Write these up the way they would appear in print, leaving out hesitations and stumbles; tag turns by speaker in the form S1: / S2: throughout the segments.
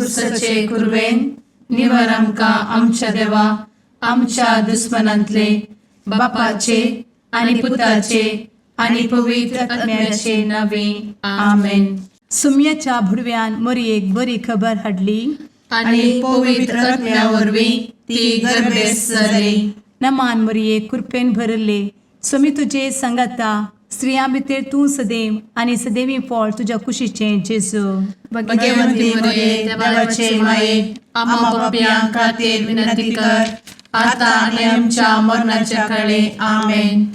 S1: खुर्सचे कुर्वेन निवर आमकां आमच्या देवा आमच्या दुस्मनांतले बापाचे आनी पुताचे आनी पवित्र आत्म्याचे नावे आमेन.
S2: सुम्याच्या भुडव्यान मरयेक बरी खबर हाडली
S1: आनी पवित्र आत्म्या वरवीं ती गर्भेस जाली.
S2: नमान मरयेक कृपेन भरले समी तुजे संगाता स्त्रियां भितर तूं सदैव आनी सदैवी फळ तुज्या कुशीचें जेजू.
S1: भगवंती मरिये देवाचे माये आम्हा पाप्यां खातीर विनंती कर आता आनी आमच्या मरणाच्या काळी आमेन.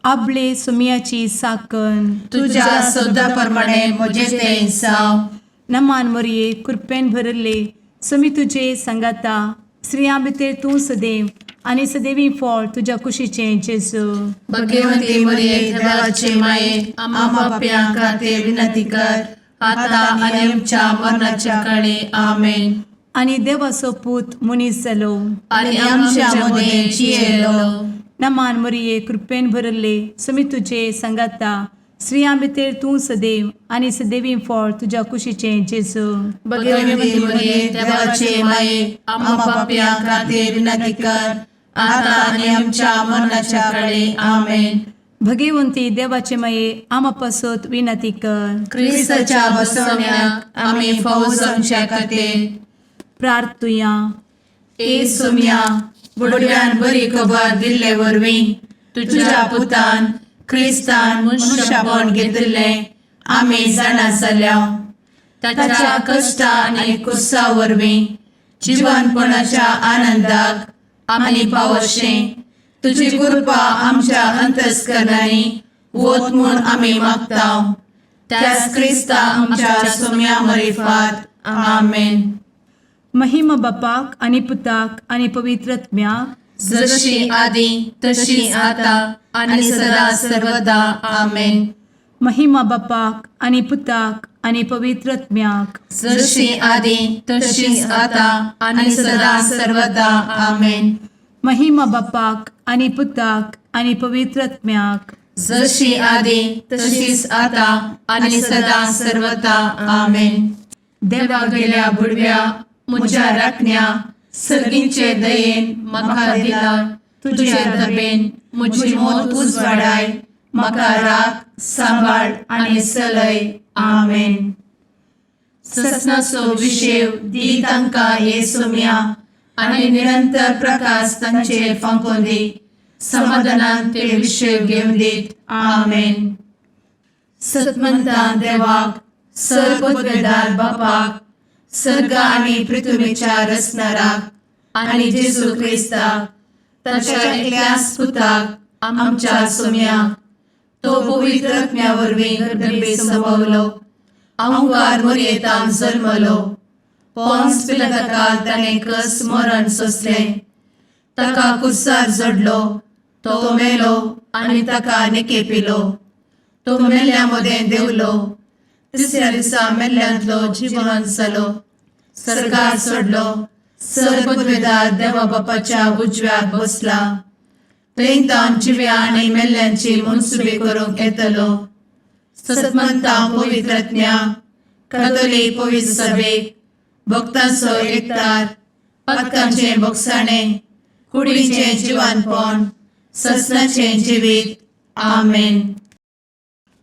S2: आपले सुम्याची साकन
S1: तुझ्या सोदा प्रमाणे म्हजे तें जावं.
S2: नमान मरये कृपेन भरले समी तुजे संगाता स्त्रियां भितर तूं सदैव आनी सदैवी फळ तुज्या कुशीचें जेजू.
S1: भगवंती मरिये देवाचे माये आम्हा पाप्यां खातीर विनंती कर आता आनी आमच्या मरणाच्या काळी आमेन.
S2: आनी देवाचो पूत मनीस जालो
S1: आनी आमच्या मदें जियेलो.
S2: नमान मरये कृपेन भरले समी तुजे संगाता स्त्रियां भितर तूं सदैव आनी सदैवी फळ तुज्या कुशीचें जेजू.
S1: भगवंती मरिये देवाचे माये आम्हा पाप्यां खातीर विनंती कर आता आनी आमच्या मरणाच्या काळी आमेन.
S2: भगवंती देवाचे माये आमा पासत विनंती कर.
S1: क्रिस्ताच्या बसवण्याक आमी फावो जावचे खातीर
S2: प्रार्थुया.
S1: ए सुम्या बुडव्यान बरी खबर दिल्ले वरवीं तुज्या पुतान क्रिस्तान मनशापण घेतिल्ले आमी जाणा जाल्या. ताच्या कश्टा आनी कुर्सा वरवीं जिवनपणाच्या आनंदाक आमी पावशें तुजी कृपा आमच्या अंतस्करणांनी वोत म्हूण आमी मागतां. त्याच क्रिस्ता आमच्या सुम्या मरिफात आमेन.
S2: महिमा बापाक आनी पुताक आनी पवित्र आत्म्याक
S1: जशी आदी तशी आता आनी सदा सर्वदा आमेन.
S2: महिमा बापाक आनी पुताक आनी पवित्र आत्म्याक
S1: जशी आदी तशीच आता आनी सदा सर्वदा आमेन.
S2: महिमा बापाक आनी पुताक आनी पवित्र आत्म्याक
S1: जशी आदी तशीच आता आनी सदा सर्वदा आमेन. देवा गेल्या बुडव्या म्हज्या राखण्या सर्गींचे दयेन म्हाका दिला तुजे धबेन म्हजी मोत उजवाडाय म्हाका राख सांबाळ आनी चलय आमेन. ससनाचो विशेव दी तांकां हे सुम्या आनी निरंतर प्रकाश तांचेर फांकून दी. समाधानान ते विशेव घेवन दीत आमेन. सतमंता देवाक सर्वपदवेदार बापाक सर्ग आनी पृथ्वीच्या रचणाराक आनी जेजू क्रिस्ताक ताच्या एकल्याच पुताक आमच्या सुम्याक तो पवित्र आत्म्या वरवीं गर्भे संभवलो. अंगार मरयेंत जल्मलो. पोंस पिलाताकाल ताणें कस मरण सोंसलें. ताका कुर्सार जडलो. तो मेलो आनी ताका निकेपिलो. तो मेल्ल्या मदें देंवलो. तिसऱ्या दिसा मेल्ल्यांतलो जिवंत जालो. सर्गार चडलो. सर्वपदवेदार देवा बापाच्या उजव्याक बसला. थंयतान जिव्या आनी मेल्ल्यांची मनसुबी करूंक येतलो. सतमंतां पवित्र आत्म्या कातोलीक पवित्र सभेक भक्तांचो एकठार पातकांचें भोगसाणें कुडीचें जिवनपण ससनाचें जिवीत आमेन.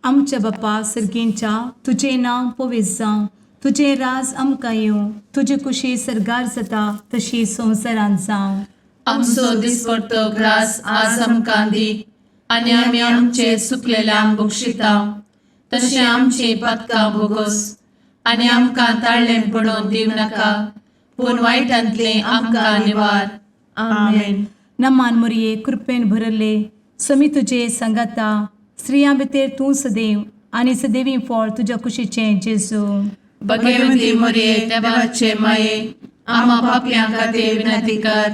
S2: आमच्या बापा सर्गींच्या तुजें नांव पवित्र जावं. तुजें राज आमकां येवं. तुजी कुशी सर्गार जाता तशी संवसारांत जावं.
S1: आमचो दिसपडटो ग्रास आज आमकां दी आनी आमी आमचे चुकलेल्यांक बक्षिता तशें आमची पातकां भोगोस आनी आमकां ताळ्ळें पडोवन दिव नाका पूण वायटांतलें आमकां निवार आमेन.
S2: नमान मरये कृपेन भरले समी तुजे संगाता स्त्रियां भितर तूं सदैव आनी सदैवी फळ तुज्या कुशीचें जेजू.
S1: भगवंती मरिये देवाचे माये आम्हा पाप्यां खातीर विनंती कर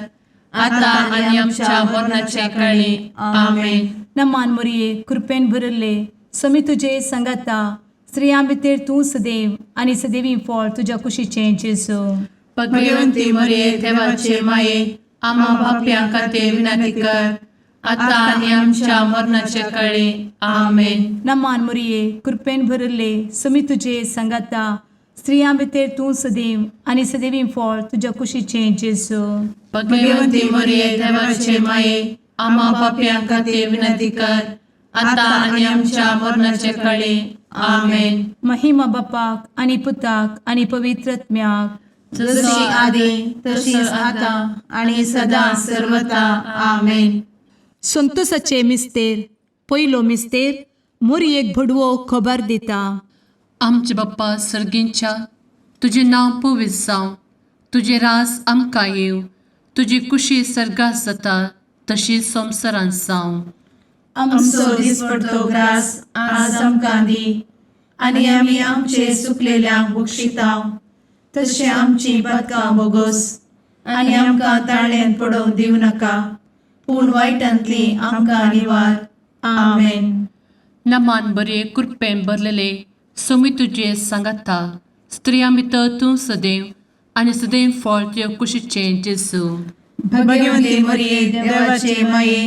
S1: आता आनी आमच्या मरणाच्या काळी आमेन.
S2: नमान मरये कृपेन भरले समी तुजे संगाता स्त्रियां भितर तूं सदैव आनी सदैवी फळ तुज्या कुशीचें जेजू.
S1: भगवंती मरिये देवाचे माये आम्हा पाप्यां खातीर विनंती कर आता आनी आमच्या मरणाच्या काळी आमेन.
S2: नमान मरये कृपेन भरले समी तुजे संगाता स्त्रियां भितर तूं सदैव आनी सदैवी फळ तुज्या कुशीचें जेजू.
S1: भगवंती मरिये देवाचे माये आम्हा पाप्यां खातीर विनंती कर आता आणि आमच्या मरणाच्या काळी आमेन.
S2: महिमा बापाक आनी पुताक आनी पवित्रत्म्याक,
S1: जशी आदी तशीच आता आणि सदा सर्वदा आमेन.
S2: संतोसाचे मिस्तेर. पयलो मिस्तेर. मोरयेक भडवो खबर दिता.
S3: आमचे बाप्पा सर्गींच्या, तुझे नाव पवित्र जावं, तुझे रास आमकां येव, तुजी कुशी सर्गात जाता तशी संवसारांत जावं.
S1: आमचो दिसपडटो ग्रास आज आमकां दी आणि आमी आमचे सुकलेल्यांक बक्षितांव, तशें आमची पातकां बोगोस आनी आमकां ताळ्यान पडोवंक दिवं नाका, पूण वायटांतली आमकां निवार. आमेन.
S3: नमान बरे कृपेन भरलेले सोमी तुजे सांगाता, स्त्रियां भितर तूं सदैव आनी सदैव फळ तुज्या कुशीचें जेजू.
S1: भगवंती मरिये देवाचे माये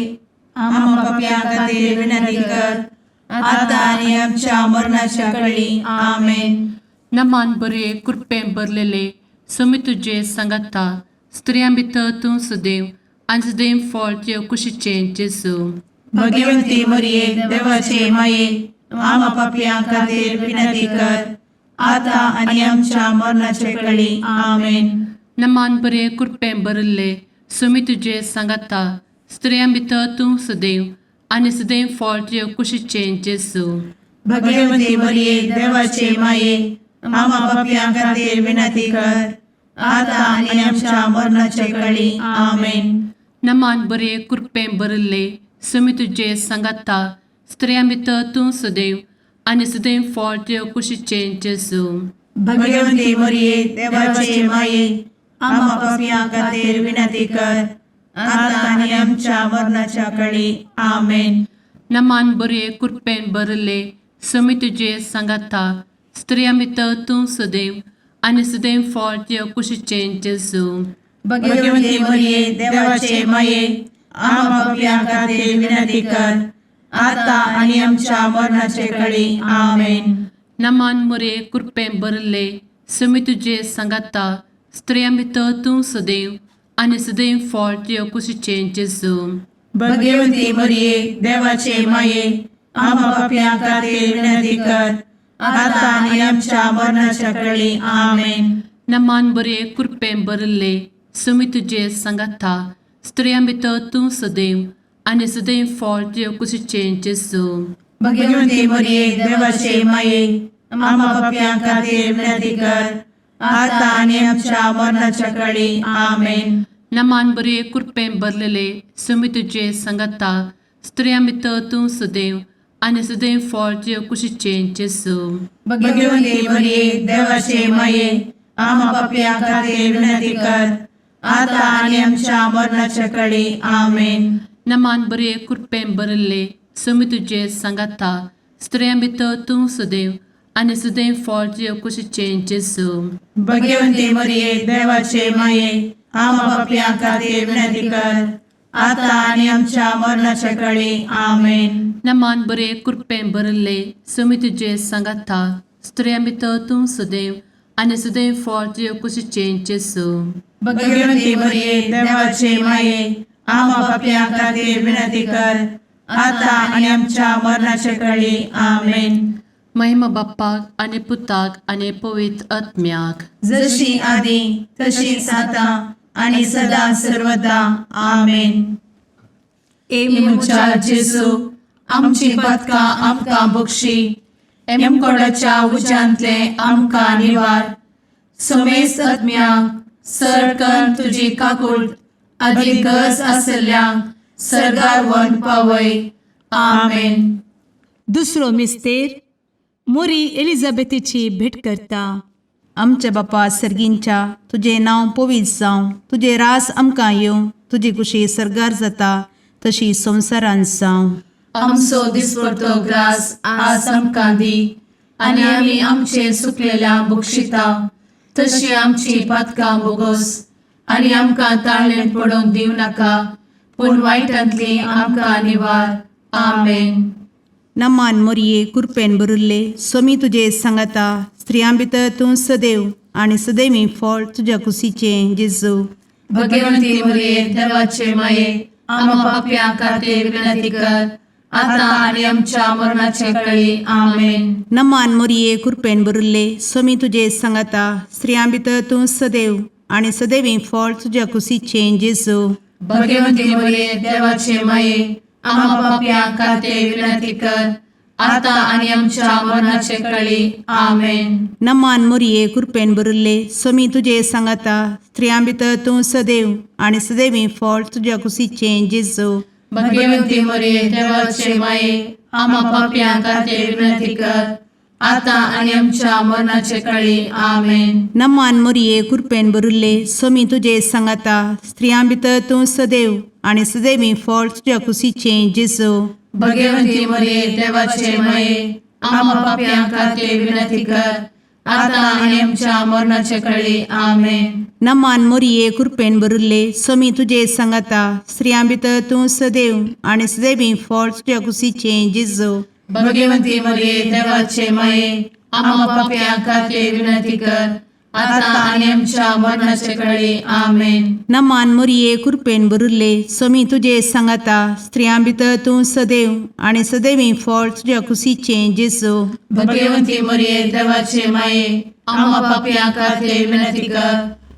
S1: आम्हा पाप्यां खातीर विनंती कर आता आणि आमच्या मरणाच्या काळी आमेन.
S3: नमान बरे कृपेन भरलेले सोमी तुजे सांगाता, स्त्रियां भितर तूं सदैव आनी सदैव फळ तुज्या कुशीचें जेजू.
S1: भगवंती मरिये देवाचे माये आम्हा पाप्यां खातीर विनंती कर आता आणि आमच्या मरणाच्या काळी आमेन.
S3: नमान बरे कृपेन भरले सोमी तुजे सांगाता, स्त्रियां भितर तूं सदैव आनी सदैव फळ तुज्या कुशीचें जेजू.
S1: भगवंती मरिये देवाचे माये आम्हा पाप्यां खातीर विनंती कर आता आणि आमच्या मरणाच्या काळी आमेन.
S3: नमान बरे कृपेन भरले सोमी तुजे सांगाता, स्त्रियां भितर तूं सदैव आनी सदैव फळ तुज्या कुशीचें जेजू.
S1: भगवंती मरिये देवाचे माये आम्हा पाप्यां खातीर विनंती कर आता आणि आमच्या मरणाच्या काळी आमेन.
S3: नमान बरे कृपेन भरले सोमी तुजे सांगाता, स्त्रियां भितर तूं सदैव आनी सदैव फळ तुज्या कुशीचें जेजू.
S1: भगवंती मरिये देवाचे माये आम्हा पाप्यां खातीर विनंती कर आता आणि आमच्या मरणाच्या काळी आमेन.
S3: नमान बरे कृपेन भरले सोमी तुजे सांगाता, स्त्रियां भितर तूं सदैव आनी सदैव फळ तुज्या कुशीचें जेजू.
S1: भगवंती मरिये देवाचे माये आम्हा पाप्यां खातीर विनंती कर आता आणि आमच्या मरणाच्या काळी आमेन.
S3: नमान बरे कृपेन भरले सोमी तुजे सांगाता, स्त्रियां भितर तूं सदैव आनी सदैव फळ तुज्या कुशीचें जेजू.
S1: भगवंती मरिये देवाचे माये आम्हा पाप्यां खातीर विनंती कर आता आणि आमच्या मरणाच्या काळी आमेन.
S3: नमान बरे कृपेन भरलेले सोमी तुजे सांगाता, स्त्रियां भितर तूं सदैव आनी सदैव फळ तुज्या कुशीचें जेजू.
S1: भगवंती मरिये देवाचे माये आम्हा पाप्यां खातीर विनंती कर आता आणि आमच्या मरणाच्या काळी आमेन.
S3: नमान बरे कृपेन भरले सोमी तुजे सांगाता, स्त्रियां भितर तूं सदैव आनी सदैव फळ तुज्या कुशीचें जेजू.
S1: भगवंती मरिये देवाचे माये आम्हा पाप्यां खातीर विनंती कर आता आणि आमच्या मरणाच्या काळी आमेन.
S3: नमान बरे कृपेन भरले सोमी तुजे सांगाता, स्त्रियां भितर तूं सदैव आनी सदैव फळ तुज्या कुशीचें जेजू.
S1: भगवंती मरिये देवाचे माये आम्हा पाप्यां खातीर विनंती कर आता आणि आमच्या मरणाच्या काळी आमेन.
S3: महिमा बाप्पाक आनी पुताक आनी पवित्र आत्म्याक,
S1: जशी आदी तशीच आता आणि सदा सर्वदा आमेन. मुचा जेजू आमची पातकां आमकां बक्षी, एमकोडाच्या उज्यांतले आमकां निवार. सोमेस आत्म्याक सडकन तुजी काकूट अधिक गरज आसल्यांक सर्गार व्हरून पावय. आमेन.
S2: दुसरो मिस्तेर. मोरी एलिझाबेथीची भेट करता.
S4: आमच्या बापा सर्गींच्या, तुझे नाव पवित्र जावं, तुझे रास आमकां येवं, तुजी कुशी सर्गार जाता तशी संवसारांत जावं.
S1: आमचो दिसपडटो ग्रास आज आमकां दी आनी आमी आमचे सुकलेल्यांक बक्षितांव, तशी आमची पातकां बोगोस आनी आमकां ताळ्यान पडोवंक दिवं नाका, पूण वायटांतली आमकां निवार. आमेन.
S4: नमान मोरये कृपेन भरुल्ले, सोमी तुजे सांगाता, स्त्रियां भितर तूं सदैव आणि सदैवी फळ तुझ्या कुशीचें जेजू.
S1: भगवंती मरिये देवाचे माये आम्हा पाप्यां खातीर विनंती कर आता आणि आमच्या मरणाचे काळी आमेन.
S4: नमान मोरये कृपेन भरिल्ले स्वामी तुजे सांगाता स्त्रियां भितर तूं सदैव आणि सदैवी फळ तुझ्या कुशीचें जेजू.
S1: भगवंती मरिये देवाचे माये आम्हा पाप्यां खातीर विनंती कर आता आणि आमच्या मरणाचे काळी आमेन.
S4: नमान मोरये कृपेन भरिल्ले स्वामी तुजे सांगाता स्त्रियां भितर तूं सदैव आणि सदैवी फळ तुझ्या कुशीचें जेजू.
S1: भगवंती मरिये देवाचे माये आम्हा पाप्यां खातीर विनंती कर आता आणि आमच्या मरणाचे काळी आमेन.
S4: नमान मोरये कृपेन भरिल्ले स्वामी तुजे सांगाता स्त्रियां भितर तूं सदैव आणि सदैवी फळ तुझ्या कुशीचें जेजू.
S1: भगवंती मरिये देवाचे माये आम्हा पाप्यां खातीर विनंती कर आता आणि आमच्या मरणाचे काळी आमेन.
S4: नमान मोरये कृपेन भरिल्ले स्वामी तुजे सांगाता स्त्रियां भितर तूं सदैव आणि सदैवी फळ तुझ्या कुशीचें जेजू.
S1: भगवंती मरिये देवाचे माये आम्हा पाप्यां खातीर विनंती कर आता आणि आमच्या मरणाचे काळी आमेन.
S4: नमान मोरये कृपेन भरिल्ले स्वामी तुजे सांगाता स्त्रियां भितर तूं सदैव आणि सदैवी फळ तुझ्या कुशीचें जेजू.
S1: भगवंती मरिये देवाचे माये आम्हा पाप्यां खातीर विनंती कर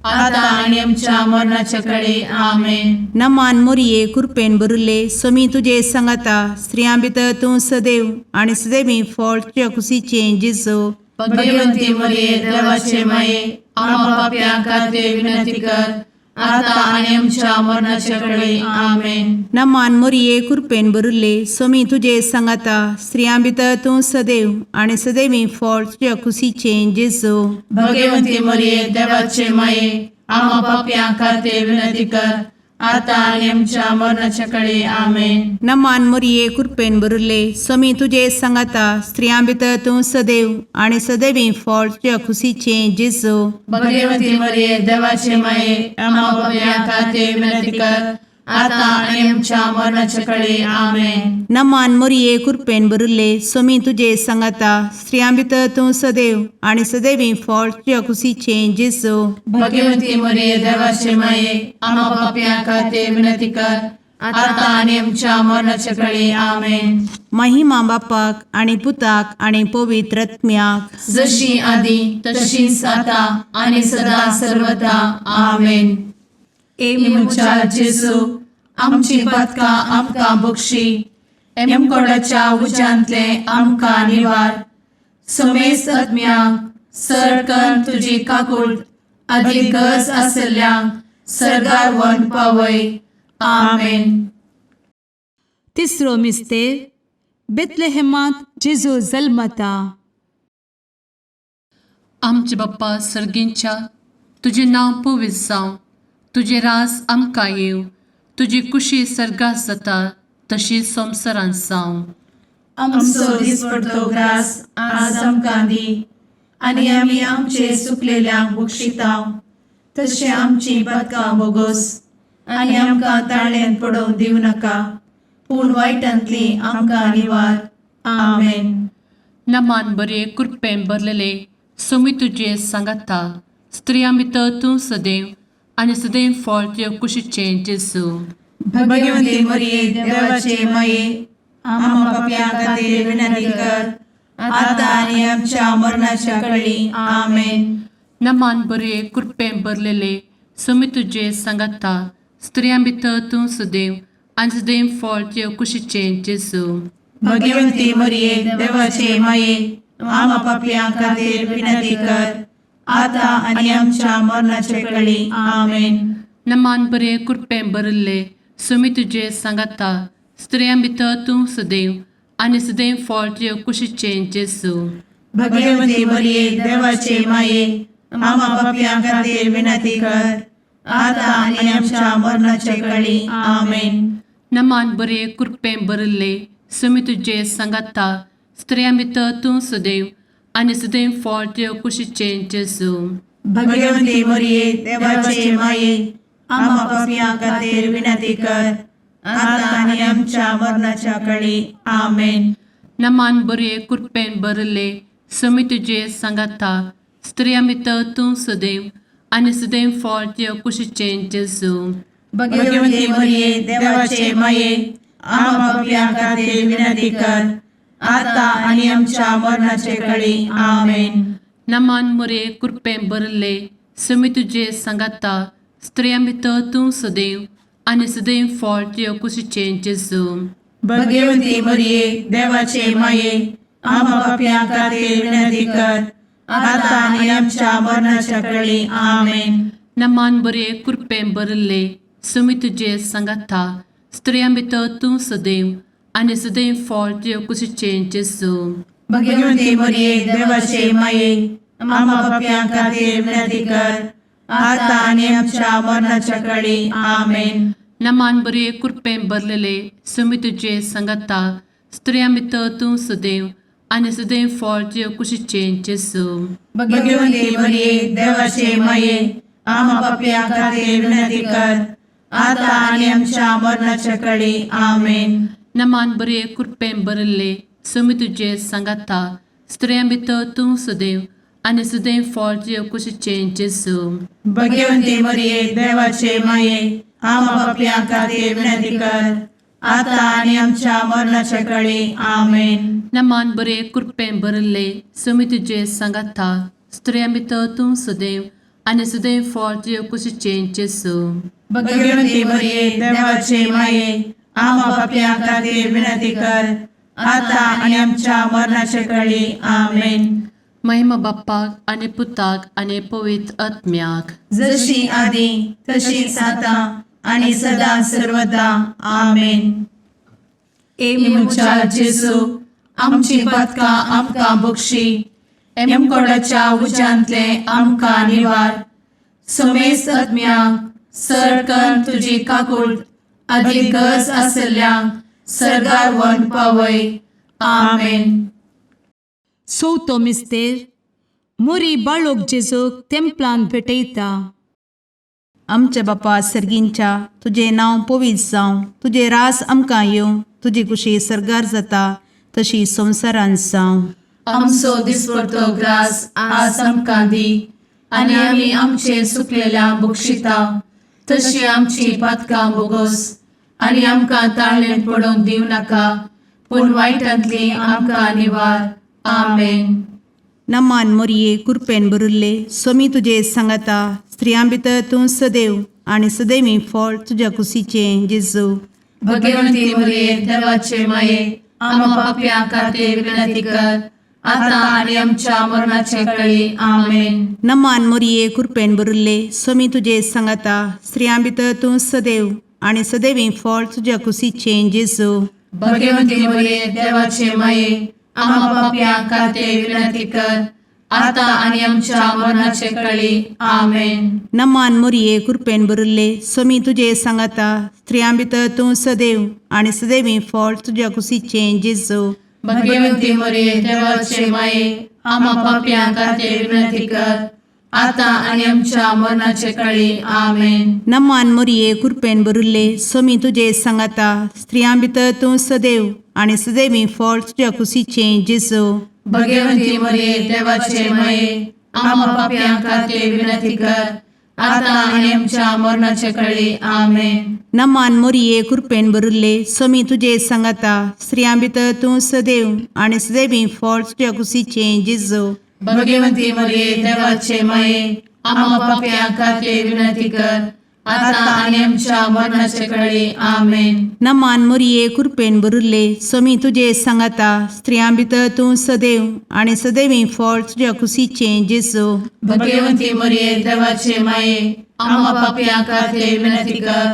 S1: आता आणि आमच्या मरणाचे काळी आमेन.
S4: नमान मोरये कृपेन भरिल्ले स्वामी तुजे सांगाता स्त्रियां भितर तूं सदैव आणि सदैवी फळ तुझ्या कुशीचें जेजू.
S1: भगवंती मरिये देवाचे माये आम्हा पाप्यां खातीर विनंती कर आता आणि आमच्या मरणाचे काळी आमेन.
S4: नमान मोरये कृपेन भरिल्ले स्वामी तुजे सांगाता स्त्रियां भितर तूं सदैव आणि सदैवी फळ तुझ्या कुशीचें जेजू.
S1: भगवंती मरिये देवाचे माये आम्हा पाप्यां खातीर विनंती कर आता आणि आमच्या मरणाच्या काळी आमेन.
S4: नमान मोरये कृपेन भरिल्ले स्वामी तुजे सांगाता स्त्रियां भितर तूं सदैव आणि सदैवी फळ तुझ्या कुशीचें जेजू.
S1: भगवंती मरिये देवाचे माये आम्हा पाप्यां खातीर विनंती कर आता आणि आमच्या मरणाच्या काळी आमेन.
S4: नमान मोरये कृपेन भरिल्ले स्वामी तुजे सांगाता स्त्रियां भितर तूं सदैव आणि सदैवी फळ तुझ्या कुशीचें जेजू.
S1: भगवंती मरिये देवाचे माये आम्हा पाप्यां खातीर विनंती कर आता आणि आमच्या मरणाच्या काळी आमेन.
S4: महिमा बापाक आणि पुताक आणि पवित्र आत्म्याक
S1: जशी आधी तशीच आता आणि सदा सर्वदा आमेन. एमुच्या जेजू आमची पदकां आमकां बक्षी एमकोडाच्या उज्यांतले आमकां निवार. समेस्त आत्म्यांक सरकन तुजी काकूट अधिक गरज आसल्ल्यांक सरगार वन पावय. आमेन.
S2: तिसरो मिस्तेर बेतलेहेमांत जेजू जल्मता.
S3: आमचे बाप्पा सर्गींच्या तुझे नांव पवित्र जावं, तुझे राज आमकां येवं, तुजी कुशी सर्गात जाता तशी संवसारांत जावं.
S1: आमचो दिसपडटो ग्रास आज आमकां दी आनी आमी आमचे चुकलेल्यांक बक्षितांव तशें आमची पदकां बोगोस आनी आमकां ताळ्यान पडोवंक दिवं नाका पूण वायटांतली आमकां निवार. आमेन.
S3: नमान बरे कृपेन भरलेले स्वामी तुजे सांगाता स्त्रियां भितर तूं सदैव आणि सदैव फळ तुझ्या कुशीचें जेजू.
S1: भगवंती मरिये देवाचे माये आम्हा पाप्यां खातीर विनंती कर आता आनी आमच्या मरणाच्या काळी. आमेन.
S3: नमान बरे कृपेन भरलेले स्वामी तुजे सांगाता स्त्रियां भितर तूं सदैव आणि सदैव फळ तुझ्या कुशीचें जेजू.
S1: भगवंती मरिये देवाचे माये आम्हा पाप्यां खातीर विनंती कर आता आनी आमच्या मरणाचे काळी. आमेन.
S3: नमान बरे कृपेन भरले स्वामी तुजे सांगाता स्त्रियां भितर तूं सदैव आणि सदैव फळ तुझ्या कुशीचें जेजू.
S1: भगवंती मरिये देवाचे माये आम्हा पाप्यां खातीर विनंती कर आता आनी आमच्या मरणाचे काळी. आमेन.
S3: नमान बरे कृपेन भरले स्वामी तुजे सांगाता स्त्रियां भितर तूं सदैव आणि सदैव फळ तुझ्या कुशीचें जेजू.
S1: भगवंती मरिये देवाचे माये आम्हा पाप्यां खातीर विनंती कर आता आनी आमच्या मरणाच्या काळी. आमेन.
S3: नमान बरे कृपेन भरले समी तुझे सांगाता स्त्रियां भितर तूं सदैव आनी सदैव फळ तुझ्या कुशीचें जेजू.
S1: भगवती मरिये देवाचे माये आम्हा पापियां खातीर विनंती कर आता आणि आमच्या मरणाचे काळी आमेन.
S3: नमान मोरे कृपें भरले समी तुझे सांगाता स्त्रियां भितर तूं सदैव आनी सदैव फळ तुझ्या कुशीचें जेजू.
S1: भगवती मरिये देवाचे माये आम्हा पापियां खातीर विनंती कर आता आणि आमच्या मरणाच्या काळी आमेन.
S3: नमान बरे कृपें भरले समी तुझे सांगाता स्त्रियां भितर तूं सदैव आनी सदैव फळ तुझ्या कुशीचें जेजू.
S1: भगवती मरिये देवाचे माये आम्हा पापियां खातीर विनंती कर आता आणि आमच्या मरणाच्या काळी आमेन.
S3: नमान बरे कृपें भरलेले समी तुझे सांगाता स्त्रियां भितर तूं सदैव आनी सदैव फळ तुझ्या कुशीचें जेजू.
S1: भगवती मरिये देवाचे माये आम्हा पापियां खातीर विनंती कर आता आणि आमच्या मरणाच्या काळी आमेन.
S3: नमान बरे कृपें भरले समी तुझे सांगाता स्त्रियां भितर तूं सदैव आनी सदैव फळ तुझ्या कुशीचें जेजू.
S1: भगवती मरिये देवाचे माये आम्हा पापियां खातीर विनंती कर आता आणि आमच्या मरणाच्या काळी आमेन.
S3: नमान बरे कृपें भरले समी तुझे सांगाता स्त्रियां भितर तूं सदैव आनी सदैव फळ तुझ्या कुशीचें जेजू.
S1: भगवती मरिये देवाचे माये आम्हा पापियां खातीर विनंती कर आता आणि आमच्या मरणाच्या काळी आमेन.
S3: महिमा बाप्पाक आनी पुताक आनी पवित्र आत्म्याक
S1: जशी आदी तशीच आता आणि सदा सर्वदा आमेन. मुचा जेजू आमची पदकां आमकां बक्षी एमकोडाच्या उज्यांतले आमकां निवार. समेस्त आत्म्यांक सरकन तुजी काकूळ अधिक गरज आसल्ल्यांक सरगार वन पावय. आमेन.
S2: चवथो मिस्तेर मोरी बाळोक जेजूक तेंपलान भेटयता.
S4: आमच्या बापा सर्गींच्या तुझे नांव पवित्र जावं, तुझे रास आमकां येवं, तुजी कुशी सरगार जाता तशी संवसारांत जावं.
S1: आमचो दिसपडटो ग्रास आज आमकां दी आनी आमी आमचे चुकलेल्यांक बक्षिता तशी आमची पातकां बोगोस आनी आमकां ताळ्ळें पडोवंक दिव नाका पूण वायटांतली आमकां निवार. आमेन.
S4: नमान मोरये कृपेन भरिल्ले समी तुजे सांगाता स्त्रियां भितर तूं सदैव आनी सदैवी फळ तुज्या कुशीचें जेजू.
S1: भगवती मरिये देवाचे माये आम्हा पापियां खातीर विनंती कर आता आणि आमच्या मरणाचे काळी. आमेन.
S4: नमान मोरये कृपेन भरिल्ले समी तुजे सांगाता स्त्रियां भितर तूं सदैव आनी सदैवी फळ तुज्या कुशीचें जेजू.
S1: भगवती मरिये देवाचे माये आम्हा पापियां खातीर विनंती कर आता आणि आमच्या मरणाचे काळी. आमेन.
S4: नमान मोरये कृपेन भरिल्ले समी तुजे सांगाता स्त्रियां भितर तूं सदैव आनी सदैवी फळ तुज्या कुशीचें जेजू.
S1: भगवती मरिये देवाचे माये आम्हा पापियां खातीर विनंती कर आता आणि आमच्या मरणाचे काळी. आमेन.
S4: नमान मोरये कृपेन भरिल्ले समी तुजे सांगाता स्त्रियां भितर तूं सदैव आनी सदैवी फळ तुज्या कुशीचें जेजू.
S1: भगवती मरिये देवाचे माये आम्हा पापियां खातीर विनंती कर आता आणि आमच्या मरणाचे काळी. आमेन.
S4: नमान मोरये कृपेन भरिल्ले समी तुजे सांगाता स्त्रियां भितर तूं सदैव आनी सदैवी फळ तुज्या कुशीचें जेजू.
S1: भगवती मरिये देवाचे माये आम्हा पापियां खातीर विनंती कर आता आणि आमच्या मरणाचे काळी. आमेन.
S4: नमान मोरये कृपेन भरिल्ले समी तुजे सांगाता स्त्रियां भितर तूं सदैव आनी सदैवी फळ तुज्या कुशीचें जेजू.
S1: भगवती मरिये देवाचे माये आम्हा पापियां खातीर विनंती कर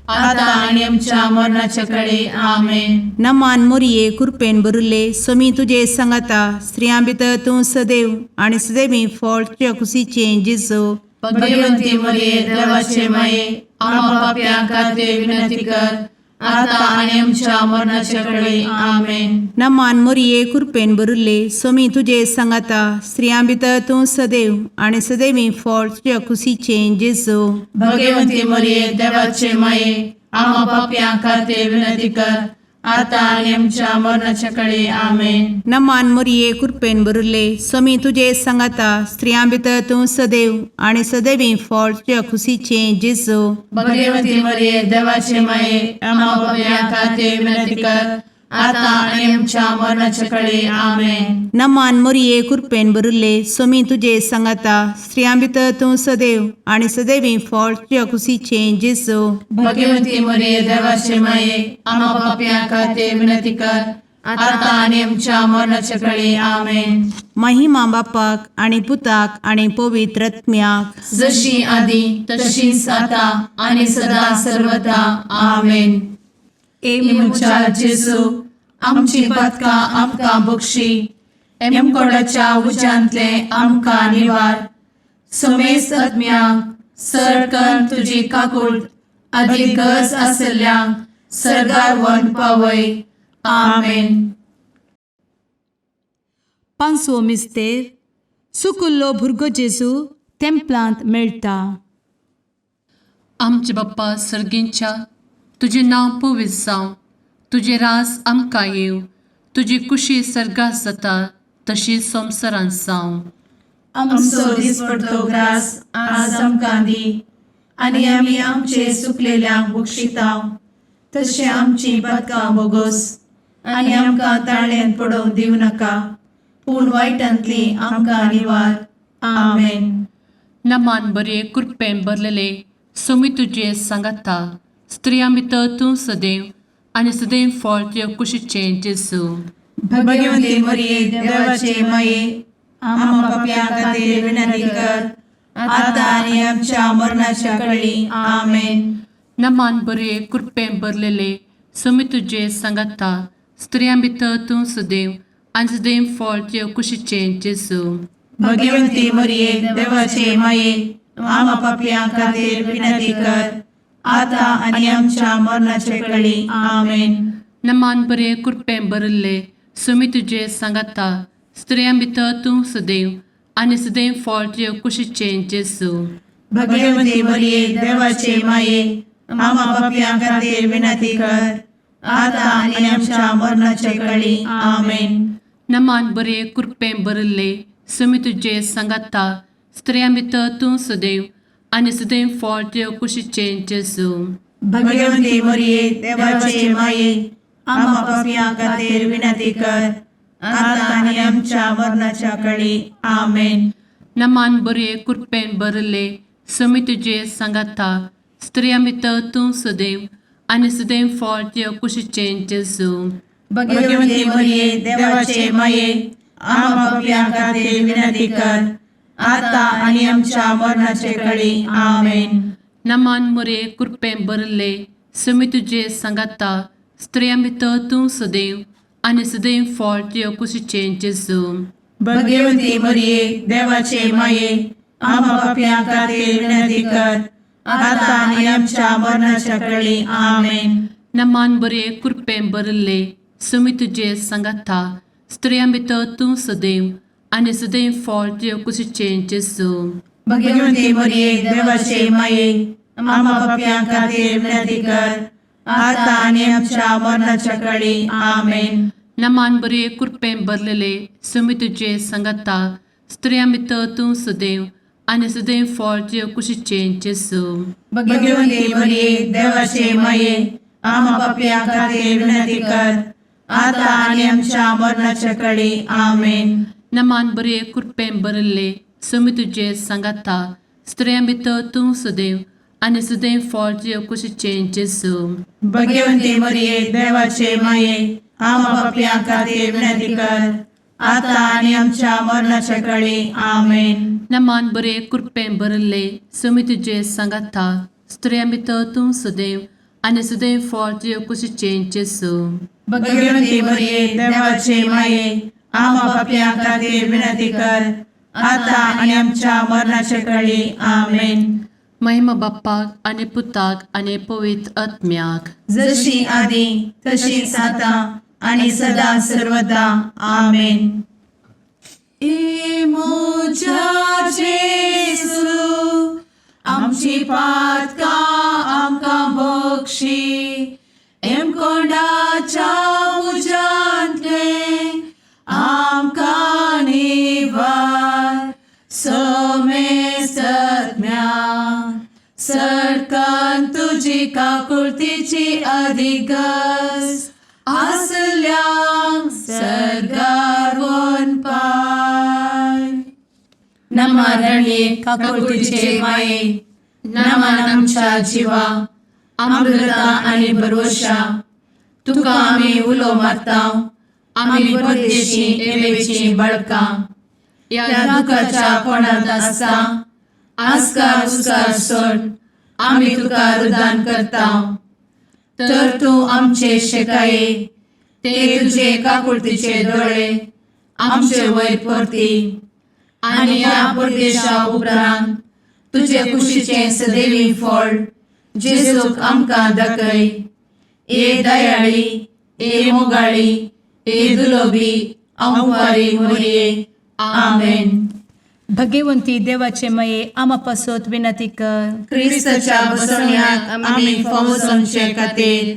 S1: आता आणि आमच्या मरणाच्या काळी. आमेन.
S4: नमान मोरये कृपेन भरिल्ले समी तुजे सांगाता स्त्रियां भितर तूं सदैव आनी सदैवी फळ तुज्या कुशीचें जेजू.
S1: भगवती मरिये देवाचे माये आम्हा पापियां खातीर विनंती कर आता आणि आमच्या मरणाच्या काळी. आमेन.
S4: नमान मोरये कृपेन भरिल्ले समी तुजे सांगाता स्त्रियां भितर तूं सदैव आनी सदैवी फळ तुज्या कुशीचें जेजू.
S1: भगवती मरिये देवाचे माये आम्हा पापियां खातीर विनंती कर आता आणि आमच्या मरणाच्या काळी आमेन.
S4: नमान मोरये कृपेन बरुले स्वामी तुझे सांगाता स्त्रियां भितर तूं सदैव आणि सदैवी फळ तुझ्या खुशीचे जेजू.
S1: भगवती मरिये देवाचे माये आम्हा पाप्यां खातीर विनंती कर, आता आणि आमच्या मरणाच्या काळी आमेन.
S4: नमान मोरये कृपेन बरुले स्वामी तुझे सांगाता स्त्रियां भितर तूं सदैव आणि सदैवी फळ तुझ्या खुशीचे जेजू.
S1: भगवती मरिये देवाचे माये आम्हा पाप्यां खातीर विनंती कर, आता आणि आमच्या मरणाच्या काळी आमेन.
S4: महिमा बापाक आणि पुताक आणि पवित्र आत्म्याक,
S1: जशी आधी तशीच आता आणि सदा सर्वदा आमेन. मुचा जेजू आमची पदकां आमकां बक्षी, एमकोडाच्या उज्यांतले आमकां निवार. समेस्त आत्म्यांक सरकन तुजी काकूट अधिक गरज आसल्ल्यांक सरगार वन पावय. आमेन.
S2: पांचवो मिस्तेर सुकुल्लो भुरगो जेजू तेंपलांत मेळटा.
S3: आमचे बाप्पा सर्गींच्या तुझे नांव पवित्र जावं, तुझे रास आमकां येव, तुजी कुशी सर्गास जाता तशी संवसारांत जावं.
S1: आमचो दिसपडटो ग्रास आज आमकां दी, आनी आमी आमचे सुकलेल्यांक बक्षितांव. तशें आमची पदकां बोगोस आनी आमकां ताळ्यान पडोवंक दिवं नाका, पूण वायटांतली आमकां निवार. आमेन.
S3: नमान बरे कृपेन भरलेले सोमी तुझे सांगाता स्त्रियां भितर तूं सदैव आणि सदैव फळ तुझ्या कुशीचे जेजू.
S1: भगवती मरिये देवाचे माये आम्हा पाप्यां खातीर विनंती कर, आता आनी आमच्या मरणाच्या काळी आमेन.
S3: नमान बरे कृपेन भरलेले सोमी तुझे सांगाता स्त्रियां भितर तूं सदैव आणि सदैव फळ तुझ्या कुशीचे जेजू.
S1: भगवती मरिये देवाचे माये आम्हा पाप्यां खातीर विनंती कर, आता आनी आमच्या मरणाच्या काळी आमेन.
S3: नमान बरे कृपेन भरले सोमी तुझे सांगाता स्त्रियां भितर तूं सदैव आणि सदैव फळ तुझ्या कुशीचे जेजू.
S1: भगवती मरिये देवाचे माये आम्हा पाप्यां खातीर विनंती कर, आता आनी आमच्या मरणाच्या काळी आमेन.
S3: नमान बरे कृपेन भरले सोमी तुझे सांगाता स्त्रियां भितर तूं सदैव आणि सदैव फळ तुझ्या कुशीचे जेजू.
S1: भगवती मरिये देवाचे माये आम्हा पाप्यां खातीर विनंती कर, आता आनी आमच्या मरणाच्या काळी आमेन.
S3: नमान बरे कृपेन भरले सोमी तुझे सांगाता स्त्रियां भितर तूं सदैव आणि सदैव फळ तुझ्या कुशीचे जेजू.
S1: भगवती मरिये देवाचे माये आम्हा पाप्यां खातीर विनंती कर, आता आनी आमच्या मरणाच्या काळी आमेन.
S3: नमान बरे कृपेन भरले सोमी तुझे सांगाता स्त्रियां भितर तूं सदैव आणि सदैव फळ तुझ्या कुशीचे जेजू.
S1: भगवती मरिये देवाचे माये आम्हा पाप्यां खातीर विनंती कर, आता आनी आमच्या मरणाच्या काळी आमेन.
S3: नमान बरे कृपेन भरले सोमी तुझे सांगाता स्त्रियां भितर तूं सदैव आणि सदैव फळ तुझ्या कुशीचे जेजू.
S1: भगवती मरिये देवाचे माये आम्हा पाप्यां खातीर विनंती कर, आता आनी आमच्या मरणाच्या काळी आमेन.
S3: नमान बरे कृपेन भरलेले सोमी तुझे सांगाता स्त्रियां भितर तूं सदैव आणि सदैव फळ तुझ्या कुशीचे जेजू.
S1: भगवती मरिये देवाचे माये आम्हा पाप्यां खातीर विनंती कर, आता आनी आमच्या मरणाच्या काळी आमेन.
S3: नमान बरे कृपेन भरले सोमी तुझे सांगाता स्त्रियां भितर तूं सदैव आणि सदैव फळ तुझ्या कुशीचे जेजू.
S1: भगवती मरिये देवाचे माये आम्हा पाप्यां खातीर विनंती कर, आता आनी आमच्या मरणाच्या काळी आमेन.
S3: नमान बरे कृपेन भरले सोमी तुझे सांगाता स्त्रियां भितर तूं सदैव आणि सदैव फळ तुझ्या कुशीचे जेजू.
S1: भगवती मरिये देवाचे माये आम्हा पाप्यां खातीर विनंती कर, आता आनी आमच्या मरणाच्या काळी आमेन.
S3: महिमा बाप्पाक आणि पुताक आणि पवित्र आत्म्याक,
S1: जशी आधी तशीच आता आणि सदा सर्वदा आमेन. मोजा जेजू आमची पातकां आमकां बक्षी, एम कोंडाच्या काकुळतीची अधिगस आसल्या सरगार वन पाय. नमारणे काकुळतीचे माये नमान आमच्या जिवा अमृता आणि भरवशा तुका आम्ही उलो मारताव. आम्ही परदेशी एवेची बळका या दुखाच्या कोणात आसता आस्कार उस्कार सोड आम्ही तुका रुदान करताव. तर तू आमचे शेकाये ते तुझे काकुळतीचे डोळे आमचे वयर परती आणि या परदेशा उपरांत तुझे कुशीचे सदैवी फळ जेजूक आमकां दाखय. ए दयाळी ए मोगाळी ए दुलोबी अंवारी मोरये. आमेन.
S2: भगवंती देवाचे मये आम्हा पासोत विनंती कर.
S1: क्रिस्ताच्या बसवण्यात आम्ही फावोसोनचे खातीर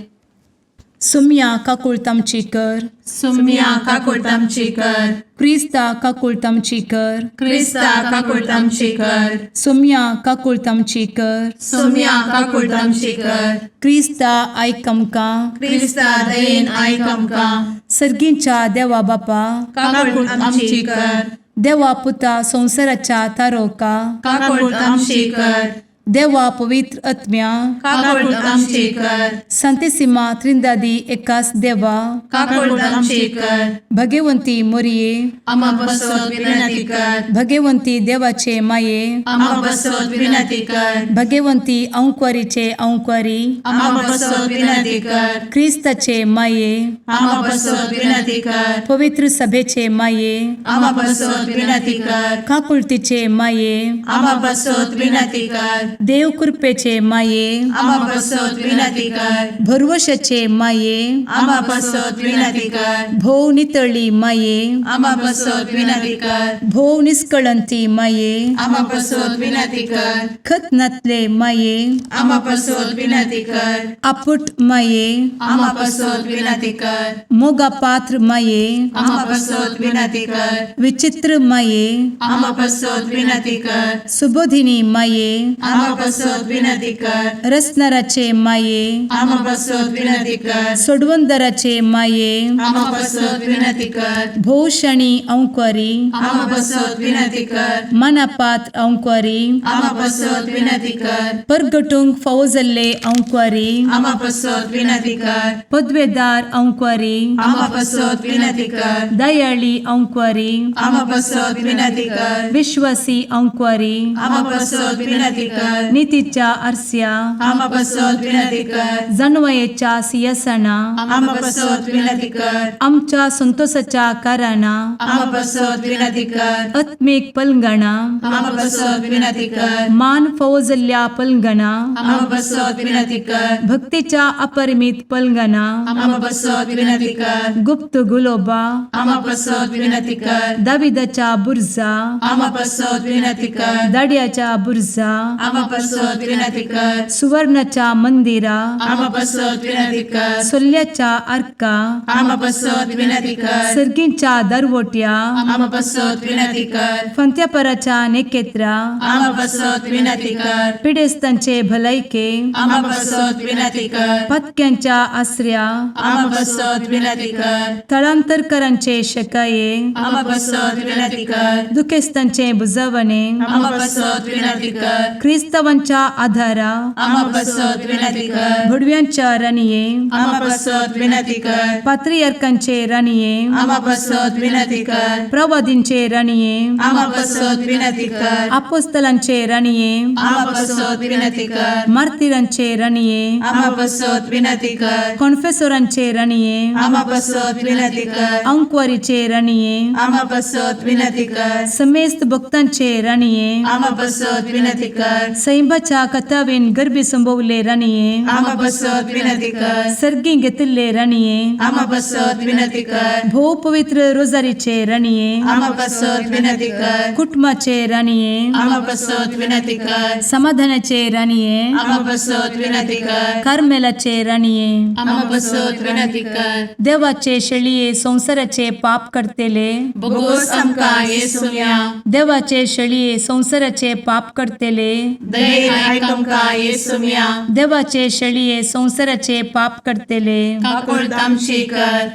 S2: सुम्या काकुळतामची कर.
S1: सुम्या काकुळतामची कर.
S2: क्रिस्ता काकुळतामची कर.
S1: क्रिस्ता काकुळतामची कर.
S2: सुम्या काकुळतामची कर.
S1: सुम्या काकुळतामची कर.
S2: क्रिस्ता आयकमका.
S1: क्रिस्ता दयेन आयक आमकां.
S2: सर्गींच्या देवा बापा
S1: काकुळतामची कर.
S2: देवा पुता संसाराच्या तारोका.
S1: काकुळतामची कर.
S2: देवा पवित्र आत्म्या
S1: काकुळतामची कर.
S2: संतेसिमा त्रिंदादी एकाच देवा
S1: काकुळतामची कर.
S2: भगवंती मोरिये
S1: आम्हा बसवत विनंती कर.
S2: भगवंती देवाचे माये
S1: आम्हा बसवत विनंती कर.
S2: भगवंती औंक्वारीचे औंक्वारी
S1: आम्हा बसवत विनंती कर.
S2: ख्रिस्ताचे माये
S1: आम्हा बसवत विनंती कर.
S2: पवित्र सभेचे माये
S1: आम्हा बसवत विनंती कर.
S2: काकुळतीचे माये
S1: आम्हा बसवत विनंती कर.
S2: देव कृपेचे माये
S1: आम्हा बसवत विनंती कर.
S2: भरवशाचे माये
S1: आम्हा बसवत विनंती कर.
S2: भोव नितळी माये
S1: आम्हा बसवत विनंती कर.
S2: भोव निष्कळंती माये
S1: आम्हा बसवत विनंती कर.
S2: खत नातले माये
S1: आम्हा बसवत विनंती कर.
S2: आपुट माये
S1: आम्हा बसवत विनंती कर.
S2: मोगा पात्र माये
S1: आम्हा बसवत विनंती कर.
S2: विचित्र माये
S1: आम्हा बसवत विनंती कर.
S2: सुबोधिनी माये
S1: आम्हा बसवत विनंती कर.
S2: रसनाराचे माये
S1: आम्हा बसवत विनंती कर.
S2: सोडवंदराचे माये
S1: आम्हा बसवत विनंती कर.
S2: भोषणी औंक्वारी
S1: आम्हा बसवत विनंती कर.
S2: मनापात्र औंक्वारी
S1: आम्हा बसवत विनंती कर.
S2: परगटुंग फौजल्ले औंक्वारी
S1: आम्हा बसवत विनंती कर.
S2: पदवेदार औंक्वारी
S1: आम्हा बसवत विनंती कर.
S2: दयाळी औंक्वारी
S1: आम्हा बसवत विनंती कर.
S2: विश्वासी औंक्वारी
S1: आम्हा बसवत विनंती कर.
S2: नीतीच्या आरस्या
S1: आम्हा बसवत विनंती कर.
S2: जणवयेच्या सिंहासना
S1: आम्हा बसवत विनंती कर.
S2: आमच्या संतोषाच्या कारणा
S1: आम्हा बसवत विनंती कर.
S2: आत्मिक पलंगणा
S1: आम्हा बसवत विनंती कर.
S2: मान फौजल्या पलंगणा
S1: आम्हा बसवत विनंती कर.
S2: भक्तीच्या अपरिमित पलंगणा
S1: आम्हा बसवत विनंती कर.
S2: गुप्त गुलोबा
S1: आम्हा बसवत विनंती कर.
S2: दाविदाच्या बुर्जा
S1: आम्हा बसवत विनंती कर.
S2: दाडियाच्या बुर्जा
S1: आम्हा बसवत विनंती कर.
S2: सुवर्णाच्या मंदिरा
S1: आम्हा बसवत विनंती कर.
S2: सोल्याच्या अर्का
S1: आम्हा बसवत विनंती कर.
S2: सर्गींच्या दरवोट्या
S1: आम्हा बसवत विनंती कर.
S2: फंत्यापराच्या नेकेत्रा
S1: आम्हा बसवत विनंती कर.
S2: पिडेस्तांचे भलायके
S1: आम्हा बसवत विनंती कर.
S2: पथक्यांच्या आश्रया
S1: आम्हा बसवत विनंती कर.
S2: स्थळांतरकरांचे शकाये
S1: आम्हा बसवत विनंती कर.
S2: दुखेस्तांचे बुजावणे
S1: आम्हा बसवत विनंती कर.
S2: ख्रिस्तवांच्या आधारा
S1: आम्हा बसवत विनंती कर.
S2: भुडव्यांच्या राणीये
S1: आम्हा बसवत विनंती कर.
S2: पात्रियार्कांचे राणीये
S1: आम्हा बसवत विनंती कर.
S2: प्रवादींचे राणीये
S1: आम्हा बसवत विनंती कर.
S2: अपोस्तलांचे राणीये
S1: आम्हा बसवत विनंती कर.
S2: मार्तिरांचे राणीये
S1: आम्हा बसवत विनंती कर.
S2: कॉन्फेसोरांचे राणीये
S1: आम्हा बसवत विनंती कर.
S2: अंक्वारीचे राणीये
S1: आम्हा बसवत विनंती कर.
S2: समेस्त भक्तांचे राणीये
S1: आम्हा बसवत विनंती कर.
S2: सैंबाच्या कथावेन गर्भी संभवले राणीये
S1: आम्हा बसवत विनंती कर.
S2: सर्गी घेतले राणीये
S1: आम्हा बसवत विनंती कर.
S2: भो पवित्र रोजारीचे राणीये
S1: आम्हा बसवत विनंती कर.
S2: कुटुंबाचे राणीये
S1: आम्हा बसवत विनंती कर.
S2: समाधानाचे राणीये
S1: आम्हा बसवत विनंती कर.
S2: कार्मेलाचे राणीये
S1: आम्हा बसवत विनंती कर.
S2: देवाचे शळीये संसाराचे पाप करतेले
S1: बोगोस आमकां येसुया.
S2: देवाचे शळीये संसाराचे पाप करतेले
S1: दयेन आयक आमकां येसू मिया
S2: देवाचे शेळये संवसाराचे पाप करतेले
S1: काकूळ तामशी कर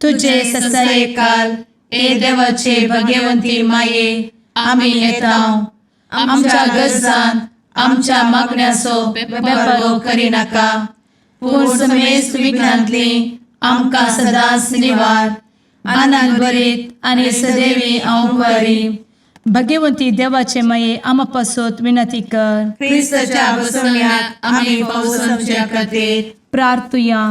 S2: तुझे ससाये
S1: काल ए देवाचे भाग्यवंती माये आमी येताव आमच्या गरजान आमच्या मागण्याचो बेपागो करी नाका पूण समेस्त विघ्नांतली आमकां सदांच निवार आनंद बरीत आनी सदैवी औंकवारी
S2: भाग्यवंती देवाचे माये आमा पासत विनंती कर
S1: क्रिस्ताच्या बसवण्याक आमी पावसांच्या खातीर
S2: प्रार्थुया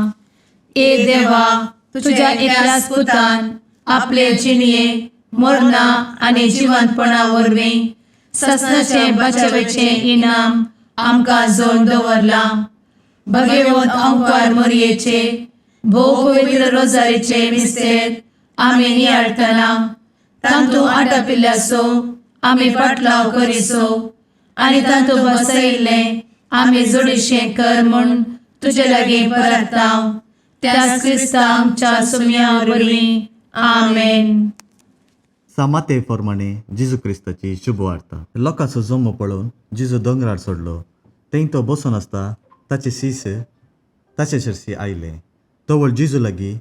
S1: ए देवा तुझ्या एकल्याच पुतान आपले जिणये मरणा आनी जिवंतपणा वरवीं सस्नाचे बचावेचे इनाम आमकां जोड दवरला भगवंत औंकार मरयेचे भोव पवित्र रोजारीचे मिस्तेर आमी नियाळटना तांतू आटापिल्ल्यासो आमी पाटलाव करिसो आनी तांतू बसयिल्ले आमी जोडिशें कर म्हूण तुजे लागीं परतांव त्याच क्रिस्ता आमच्या सुम्या वरवीं आमेन.
S5: सामाते प्रमाणे जिजू क्रिस्ताची शुभ वार्ता. लोकांचो जम्मो पळोवन जिजू दोंगरार सोडलो. थंय तो बसून आसता ताचे सीस ताचे शिरसी आयले. तोवळ जिजू लागीं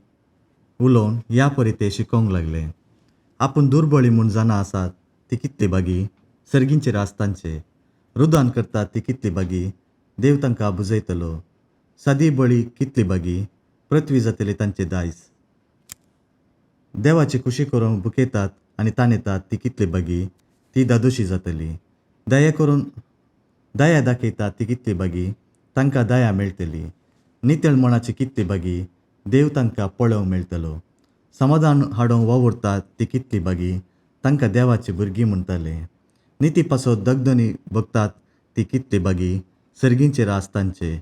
S5: उलोवन ह्या परी ते शिकोवंक लागले. आपूण दुर्बळी म्हूण जाणा आसात ती कितली बागी सर्गींचेर आसतांचे रुदान करतात ती कितली बागी देव तांकां बुजयतलो. सादी बळी कितली बागी पृथ्वी जातली तांचे दायज. देवाची खुशी करूंक बुकयतात आनी ताणयतात ती कितली बागी ती दादोशी जातली. दया दाखयतात ती कितली बागी तांकां दया मेळटली. नितळ मनाची कितली बागी देव तांकां पळोवंक मेळटलो. समाधान हाडूंक वावुरतात ती कितली बागी तांकां देवाची भुरगीं म्हणटले. निती पासत दगदनी भोगतात ती कितली बागी सर्गींचेर आसतांचे.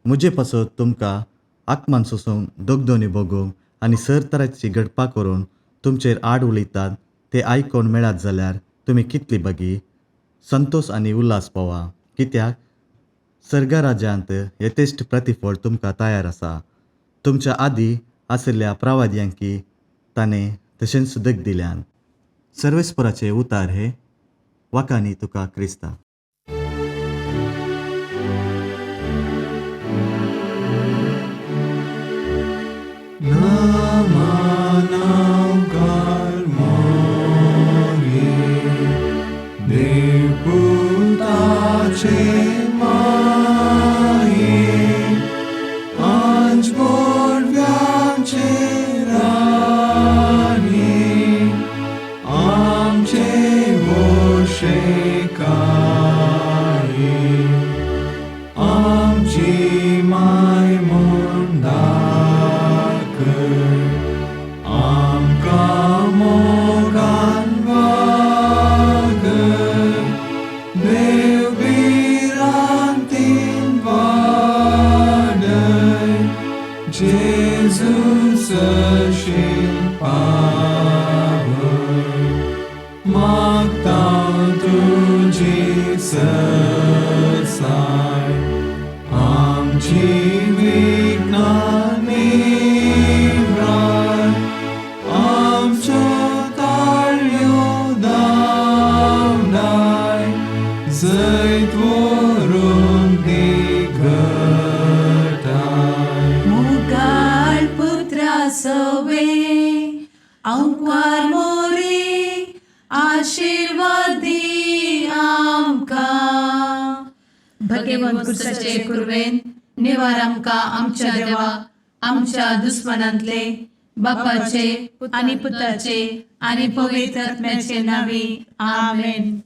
S5: म्हजे पासत तुमकां आत्मान सोसून दोगदोनी भोगूंक आनी सर तराची गडपा करून तुमचेर आड उलयतात ते आयकोन मेळत जाल्यार तुमी कितली बागी संतोश आनी उल्हास पावा. कित्याक सर्गा राज्यांत यथेश्ट प्रतिफळ तुमकां तयार आसा. तुमच्या आदी आशिल्ल्या प्रवाद्यांकी ताणें तशेंच सुदक दिल्यान. सर्वेस्पराचे उतार हे वाकानी तुका क्रिस्ता.
S1: मुगाळ पुत्रा सवे औंकवार मोरी आशीर्वाद दी आमकां. भगवंत कुर्साचे कुरवेन निवार आमकां आमच्या देवा आमच्या दुस्मनांतले बापाचे आनी पुताचे आनी पवित्र आत्म्याचे नावी आमेन.